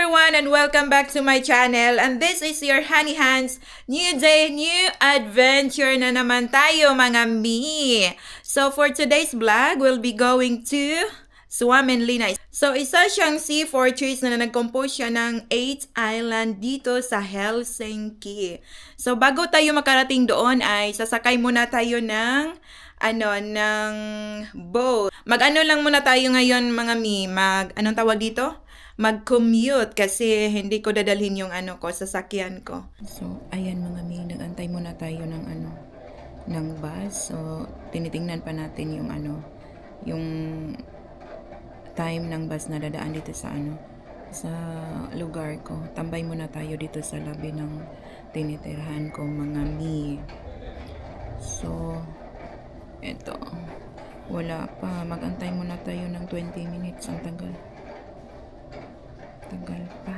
everyone and welcome back to my channel, and this is your Honey Hands. New day, new adventure na naman tayo mga mi. So for today's vlog, we'll be going to Suomenlinna. So isa siyang sea fortress na nag-compose siya ng 8 island dito sa Helsinki. So bago tayo makarating doon ay sasakay muna tayo ng boat. Mag-ano lang muna tayo ngayon mga mi, anong tawag dito? Mag-commute kasi hindi ko dadalhin yung sasakyan ko. So, ayan mga mi, nag-antay muna tayo ng bus. So, tinitingnan pa natin yung time ng bus na dadaan dito sa lugar ko. Tambay muna tayo dito sa labi ng tinitirhan ko mga mi. So, eto. Wala pa. Mag-antay muna tayo ng 20 minutes. Ang tagal. Tagal pa.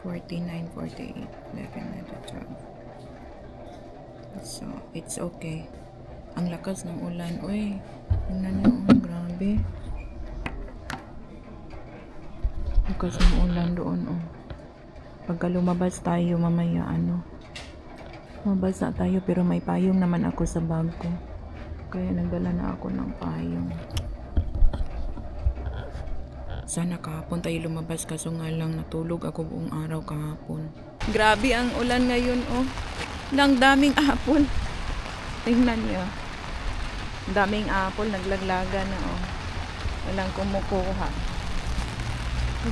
49, 48, 11, 12. So, it's okay. Ang lakas ng ulan. Uy, tingnan nyo. Grabe. Lakas ng ulan doon. Pagka lumabas tayo mamaya, mabasa tayo, pero may payong naman ako sa bag ko. Kaya nagdala na ako ng payong. Sana kahapon tayo lumabas, kaso nga lang natulog ako buong araw kahapon. Grabe ang ulan ngayon, Nang daming apple. Tingnan niyo. Daming apple, naglaglaga na, Walang kumukuha.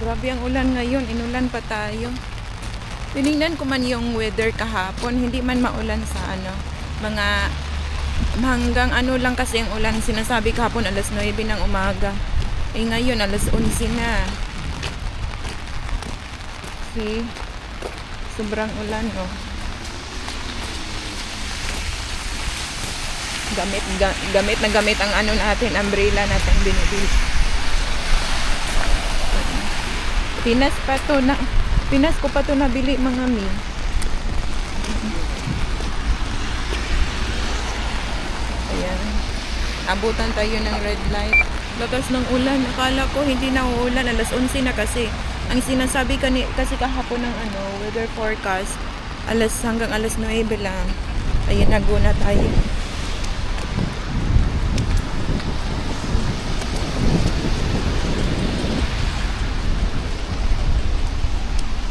Grabe ang ulan ngayon, inulan pa tayo. Tinignan ko man yung weather kahapon, hindi man maulan sa mga hanggang lang kasi ang ulan. Sinasabi kahapon alas 9 ng umaga. Ngayon alas 11 na. See? Sobrang ulan, Gamit ang natin, umbrella natin binibili. Pinas ko pa to nabili mga mi. Ayan. Abutan tayo ng red light. Lakas ng ulan. Akala ko hindi na uulan. Alas 11 na kasi. Ang sinasabi kasi kahapon ng weather forecast, hanggang alas 9 lang. Ayan, naguna tayo.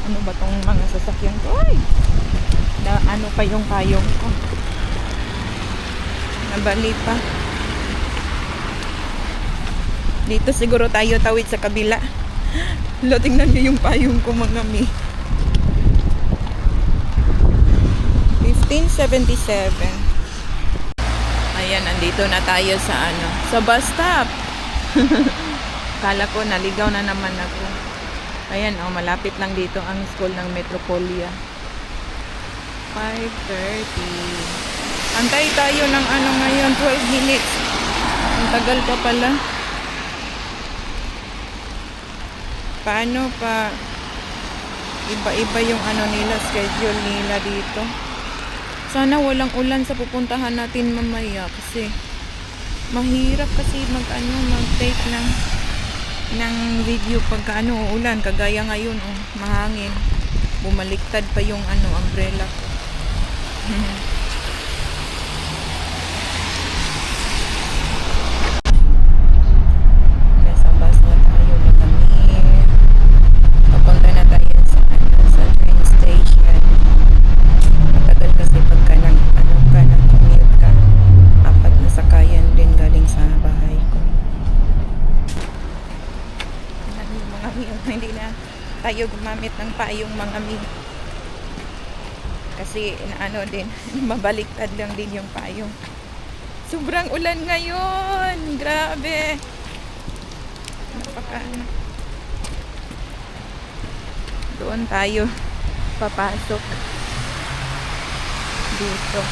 Ano ba tong mga sasakyan ko? Ay! Pa yung payong ko. Nabali pa. Dito siguro tayo tawid sa kabila. Tingnan niyo yung payong ko mga mi. 1577. Ayan, nandito na tayo sa bus stop. Kala ko naligaw na naman ako. Ayan, malapit lang dito ang school ng Metropolia. 5:30. Antay tayo ng ngayon, 12 minutes. Ang tagal pa pala. Paano pa iba-iba yung nila, schedule nila dito. Sana walang ulan sa pupuntahan natin mamaya kasi mahirap kasi mag-take ng video pagka ulan, kagaya ngayon mahangin, bumaliktad pa yung umbrella ko. Nasa bus na tayo na kami. Papunta na tayo sa train station. Matagal kasi pagka nag-commute ka, 4 na sakayan din galing sa bahay ko. Mga mi, hindi na tayo gumamit ng payong mga mi. Kasi din, mabaliktad lang din yung payong. Sobrang ulan ngayon. Grabe. Doon tayo papasok. Dito.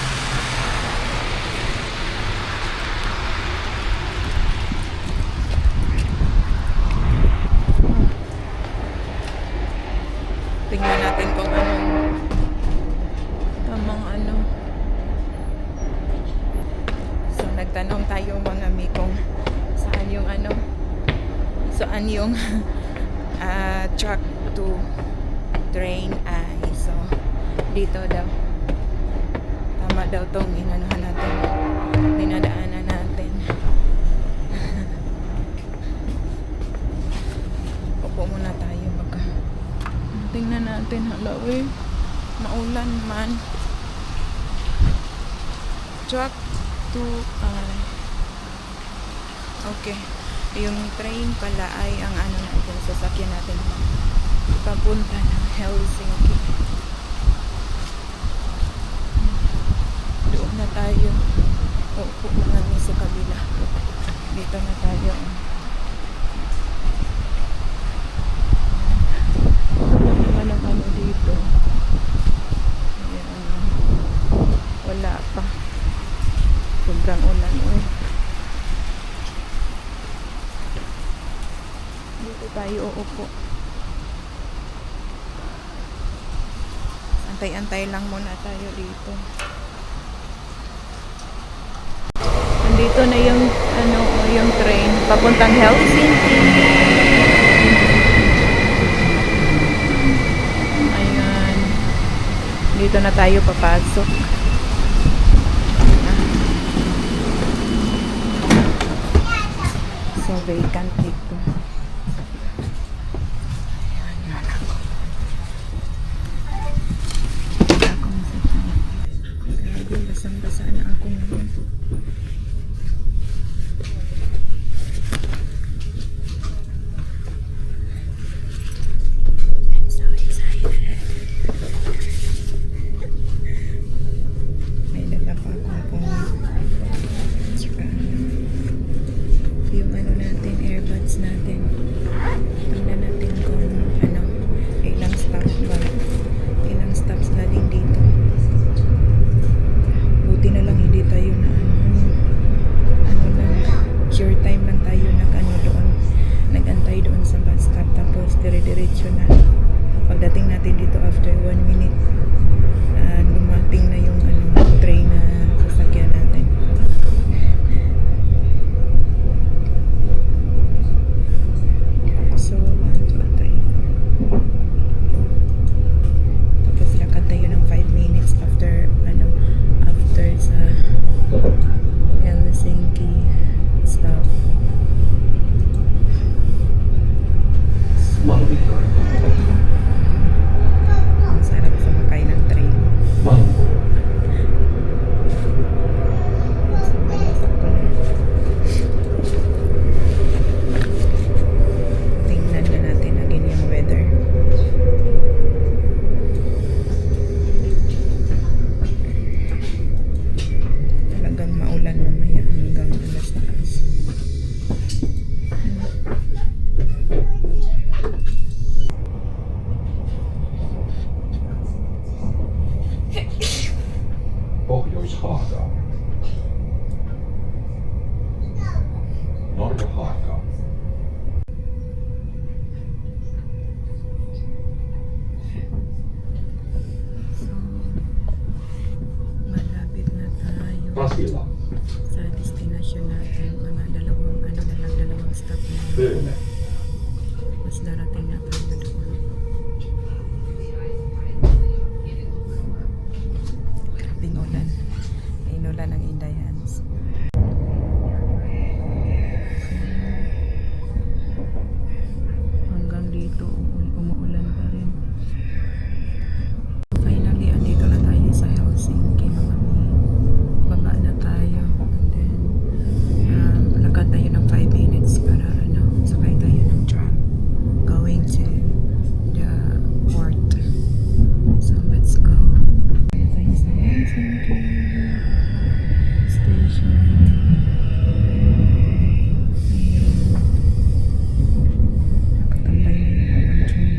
Tingnan natin kung tamang So nagtanong tayo mga mi kung saan yung saan yung truck to train ay. So, dito daw. Tama daw tong inanuhan natin. Dinadaanan natin. Upo muna tayo baka. Tingnan natin. Hala, maulan man. Truck to okay. Yung train pala ay ang ano natin, sasakyan natin papunta ng Helsinki. Doon na tayo. Upo na kami sa kabila. Dito na tayo. Wala naman ang ano dito. Ayan. Wala pa. Sobrang ulan. Dito tayo uupo. Antay-antay lang muna tayo dito. Nandito na yung yung train papuntang Helsinki. Ayan. Dito na tayo papasok. So vacant dito. Basang-basa na ako ngayon. I'm so excited. May dala pa akong phone. Tsaka yung ano natin, earbuds natin. Tingnan natin kung ilang stops ba. Ilang stops galing dito. Buti na lang hindi tayo na sure time lang tayo doon, nagantay doon sa bus stop, tapos dire-diretso na pagdating natin dito after 1 minute dumating na yung train na sasakyan natin. So 1, 2, 3, tapos lakad tayo ng 5 minutes after sa Helsinki stop. Ang sarap sumakay ng train. Tingnan na natin again yung weather. Talagang maulan mamaya hanggang alas 10. Pohjois-Haaga. Norra-Haaga. So, malapit na tayo Pasila. sa destination natin. Mga dalawang stop na yun. Pöne. Mas darating na tayo doon. Grabing ulan. Inulan ng Indayans. Hanggang dito, umuulan pa rin. Finally, andito na tayo sa Helsinki. Baba na tayo. And then, lakad tayo ng 5 minutes para sakay tayo ng tram going to the port. So, let's go. Tayo sa Helsinki station. Ayun. Nakatambay na yung train.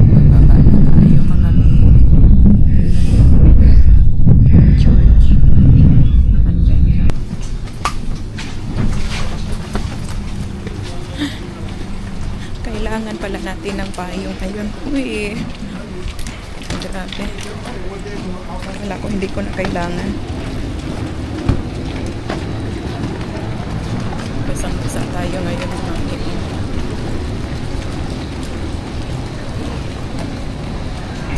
Bababa na tayo mga George. Andyan na. Kailangan pala natin ng payong. Ayun. Uy. Grabe. Wala ko, hindi ko na kailangan. Basang-basa tayo ngayon mga amigo.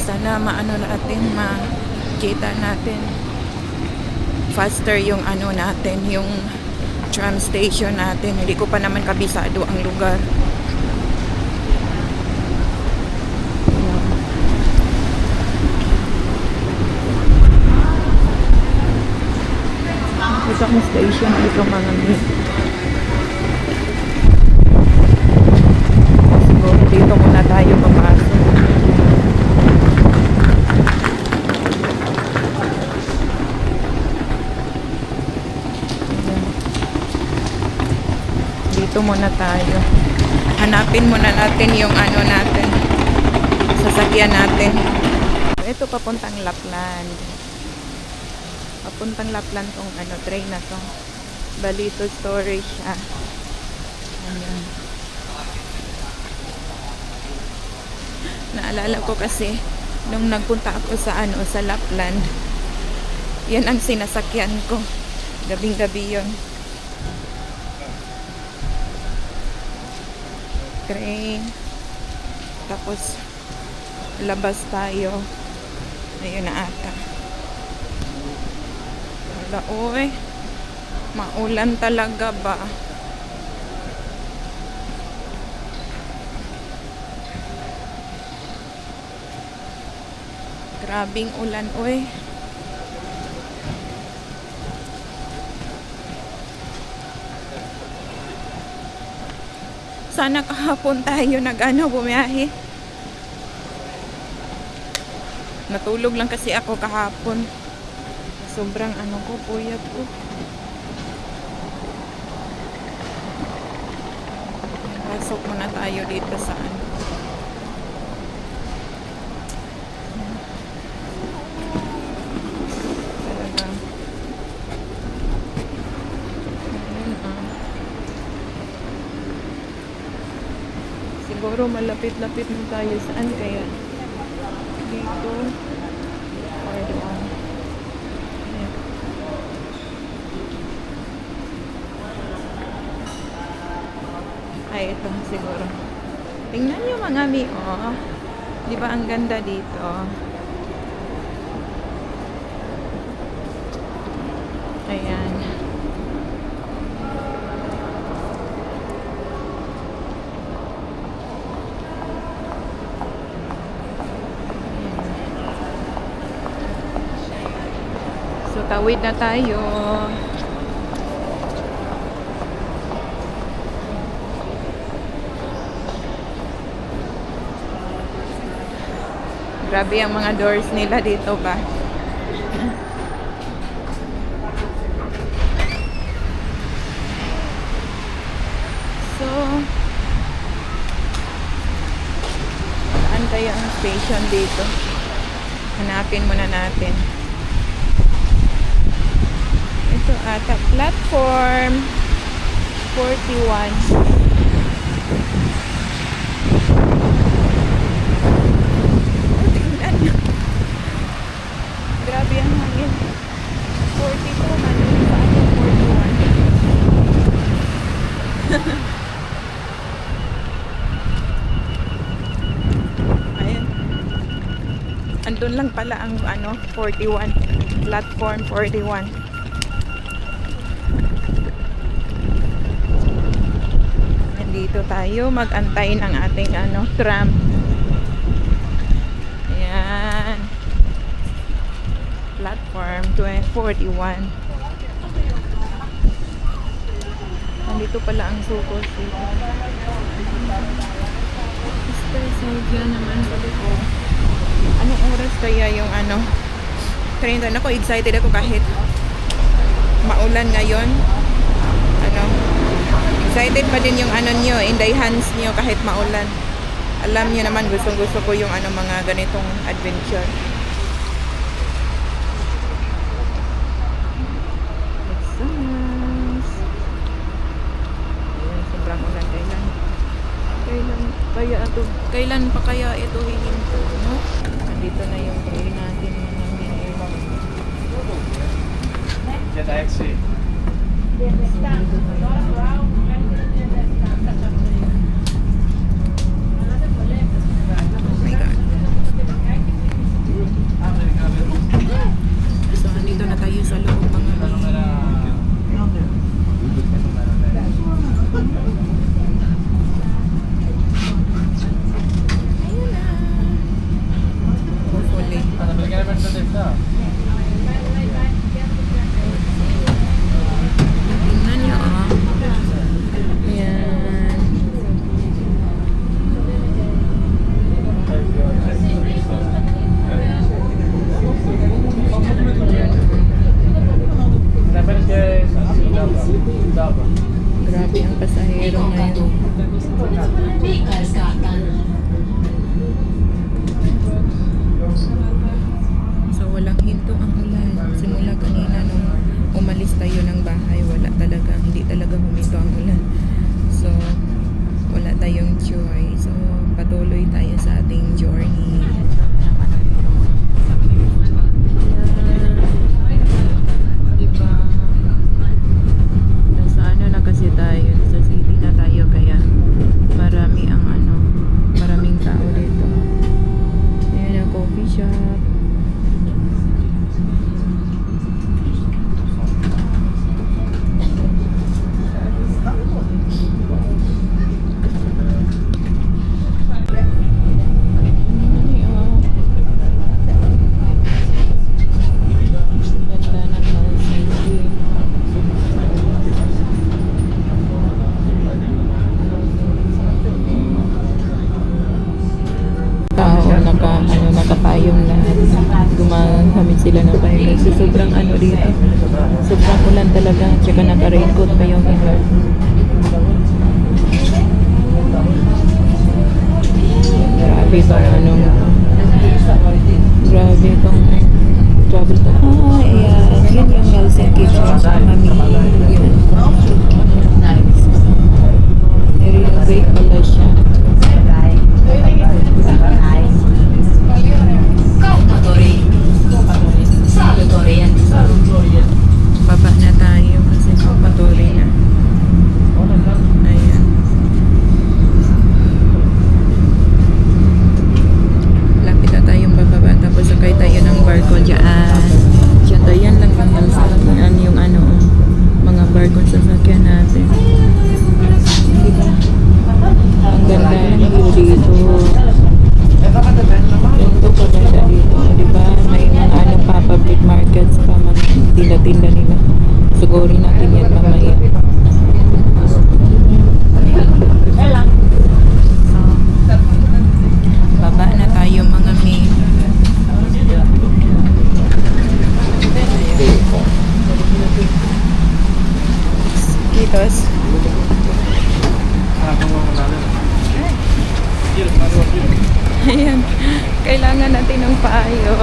Sana maano natin, makita natin faster yung ano natin, yung tram station natin. Hindi ko pa naman kabisado ang lugar. Ito ang station dito mga amigo. Siguro dito muna tayo papasok. Dito muna tayo. Hanapin muna natin yung ano natin. Sasakyan natin. Ito papuntang Lapland. Papuntang Lapland tong ano, train na to. Balito storage siya. Ayan. Naalala ko kasi nung nagpunta ako sa ano, sa Lapland. Yan ang sinasakyan ko. Gabing-gabi yun. Train. Tapos labas tayo. Ayun na ata. Wala, oy. Maulan talaga ba? Grabing ulan, oy. Sana kahapon tayo bumiyahe. Natulog lang kasi ako kahapon. Sobrang ko, puyat ko. Pasok muna tayo dito sa ano. Talaga. Ayun, siguro malapit-lapit na tayo. Saan kaya? Dito. Or doon. Ayan. Ay, ito siguro. Tingnan nyo mga mi, oh. Di ba ang ganda dito? Ayan. So, tawid na tayo. Grabe ang mga doors nila dito ba? So, saan kaya ang station dito? Hanapin muna natin. Ito ata, platform 41. Grabe ang hangin. 42 man. Saan yung 41? Ayan. Andun lang pala ang 41. Platform 41. Nandito tayo mag-antay ng ating tram. Ayan. Platform 41. Nandito pala ang Sukos dito. Mr. Sergio naman pala ko. Anong oras kaya yung train doon? Ako excited ako kahit maulan ngayon. Excited pa din yung nyo, Inday hands nyo kahit maulan. Alam nyo naman, gusto ko yung mga ganitong adventure. Kailan pa kaya ito hihinto, no? Nandito na yung Get taxi. Oh my God. So, nandito na tayo sa loob mga ayun na. Hopefully. Tingnan niyo, oh. Ayan. Grabe ang pasahero ngayon. So, walang hinto ang ulan. Simula kanina nung umalis tayo ng bahay, hindi talaga huminto ang ulan. So, wala tayong choice. So, patuloy tayo sa ating journey. Diba? Nasa ano na kasi tayo, sa city na tayo, kaya maraming tao dito. Ayan ang coffee shop. Nakapayong lahat. Gumagamit sila ng payong. So, sobrang dito. Sobrang ulan talaga. Tsaka naka-raincoat pa yung iba. Grabe itong grabe itong travel to. Ayan. Yun yung Helsinki sa Mami. Yun. I-renovate pala siya. Baba na tayo kasi patuloy na. Ayan. Lapit na tayong bababa tapos sakay tayo ng barko dyan. Diyan tayo, yan lang yung mga barko sa sakyan natin. Diba? Ang ganda ng view dito. Ito paganda dito, diba? May mga public markets pa, mga tinda-tinda nila. Sugurin natin yan mamaya. Baba na tayo mga may. Kitos. Ayan. Kailangan natin ng payo.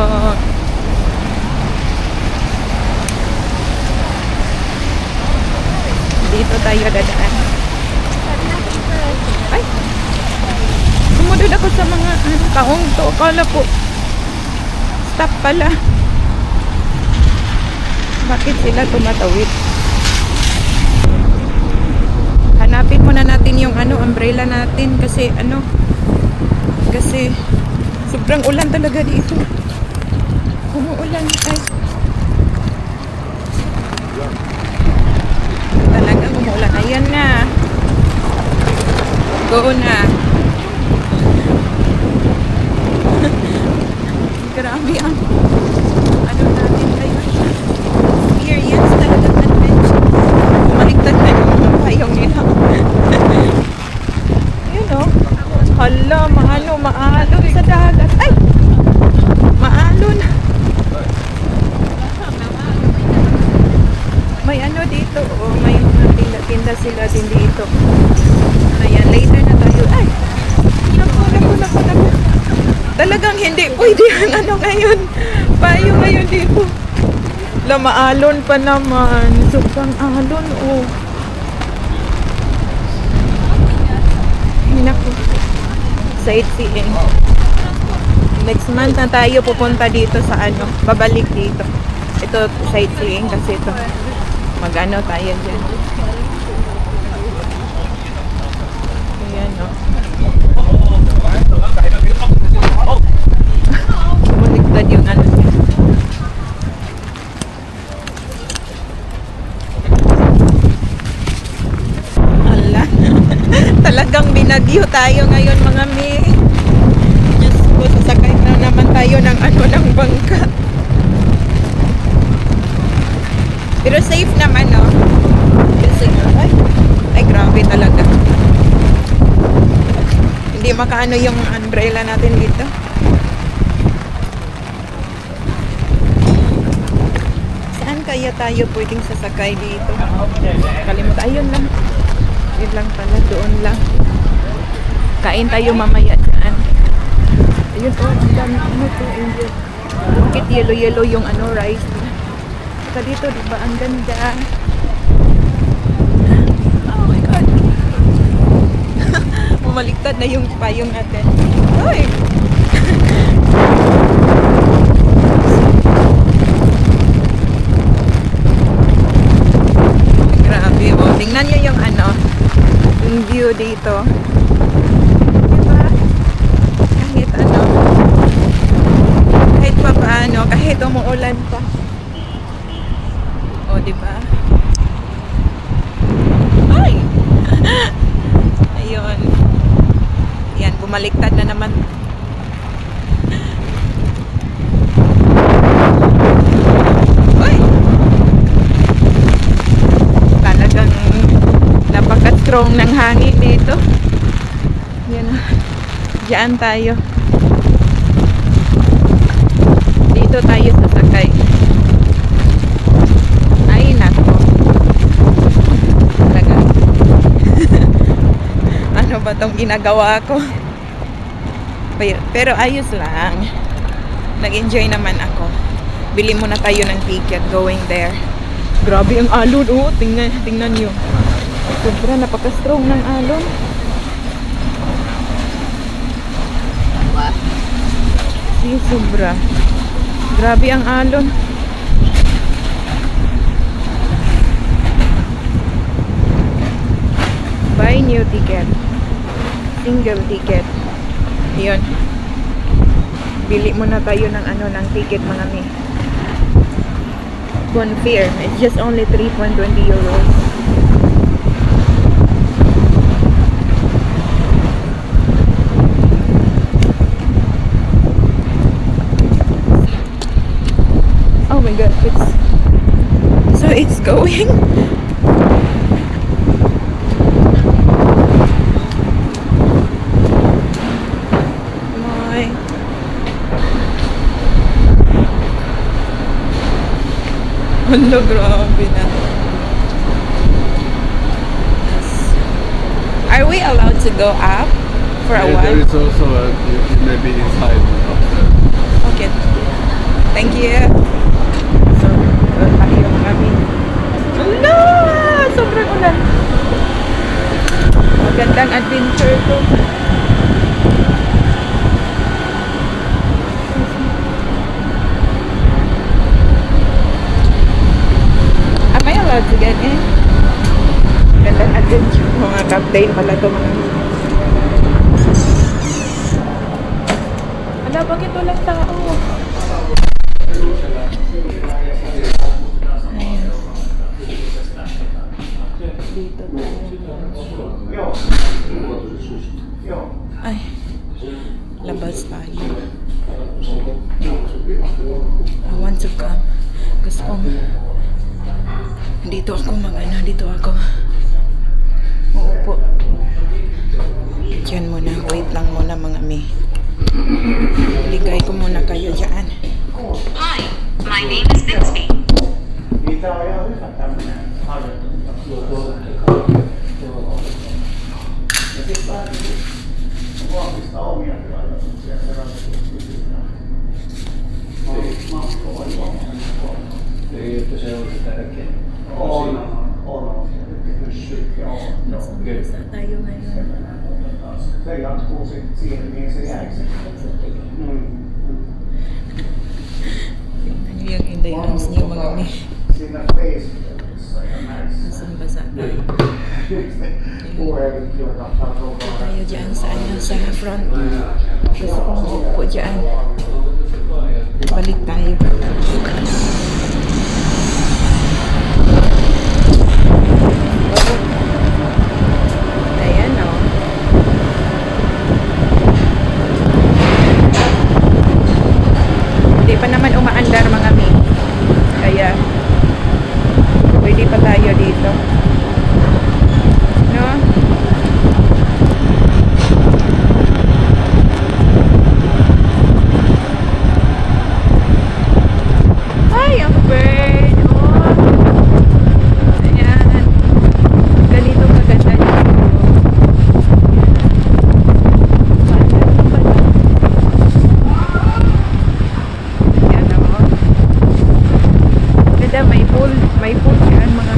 Dito tayo dadaan. Ay! Sumunod ako sa mga taong to. Kala po. Stop pala. Bakit sila tumatawid? Hanapin muna natin yung umbrella natin kasi kasi sobrang ulan talaga dito. Umuulan. Ay. Talagang umuulan. Ayan na. Go na. Grabe ang natin kayo. Experience talagang adventure. Bumaliktad na yung payong nila. Yun o. Hala, maalon sa dagat. Ay! Maalon. May dito. May mga tinda sila din dito. Ayan, later na tayo. Ay! Naku. Talagang hindi pwede ang ngayon. Payo ngayon dito. Maalon pa naman. Sobrang alon, oh. Naku. Sightseeing. Next month na tayo pupunta dito sa babalik dito. Ito, sightseeing kasi ito. Mag-ano tayo dyan. Ayan, no? Bumaliktad yung ano niya. Ala. Talagang binagyo tayo ngayon, mga mi. Diyos ko, sasakay na naman tayo ng ano, ng bangka. Pero safe naman, no? Kasi, ay grabe talaga. Hindi makaano yung umbrella natin dito. Saan kaya tayo pwedeng sasakay dito? Kalimutan. Ayun lang. Yun lang pala. Doon lang. Kain tayo mamaya dyan. Ayun, oh, ang dami. Ano to? Angel. Bakit yellow-yellow yung ano, rice? Saka dito, diba? Ang ganda. Oh my God. Bumaliktad na yung payong natin. Uy! Grabe, oh. Tingnan nyo yung ano, yung view dito. Diba? Kahit ano, kahit pa paano, kahit umuulan pa. O, diba? Ay! Ayun. Yan, bumaliktad na naman. Uy! Talagang napaka-strong ng hangin dito. Yan. Diyan tayo. Dito tayo sasakay. Ay, nako. Talaga. Ano ba tong ginagawa ko? Pero ayos lang. Nag-enjoy naman ako. Bili muna tayo ng ticket going there. Grabe ang alon. Oh, tingnan nyo. Sobra, napaka-strong ng alon. Sí, sobra. Grabe ang alon. Buy new ticket. Single ticket. Yun. Bili muna tayo ng ano, ng ticket, mga mi. Confirm. It's just only 3.20 euros. Oh my God, it's going. Hala, grabe na. Are we allowed to go up for a There while? is also maybe inside up there. Okay. Thank you. So, tayo mga mi. Hala! Sobrang ulan. Magandang adventure to. Am I allowed to get in? Gandang adventure. Mga captain pala to, mga mi. Hala, bakit walang tao? Ayan. Dito tayo. Ay, labas tayo. I want to come. Gusto kong dito ako dito ako. Uupo. Diyan muna, wait lang muna mga mi. Ligay ko muna kayo dyan. Hi, my name is Bixby. Nasa tayo ngayon. Se jatkuu sitten siihen, mihin se jäi. Tingnan niyo yung Indians niyo kami. seeing that face, it's like a nice. Basa tayo. Or I feel like I'm trying to go by. Tayo dyan sa ano, sa front. Gusto kong upo dyan. Balik tayo. Ayan o. Hindi pa naman umaandar mga mi. Kaya pwede pa tayo dito. No? Ay, ang bird! Oh! Ayan. Ganito maganda dito. Ayan ako. Ganda, may pool. May pool yan mga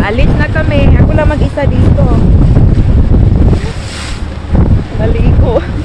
Alis na kami. Ako lang mag-isa dito. Maligo.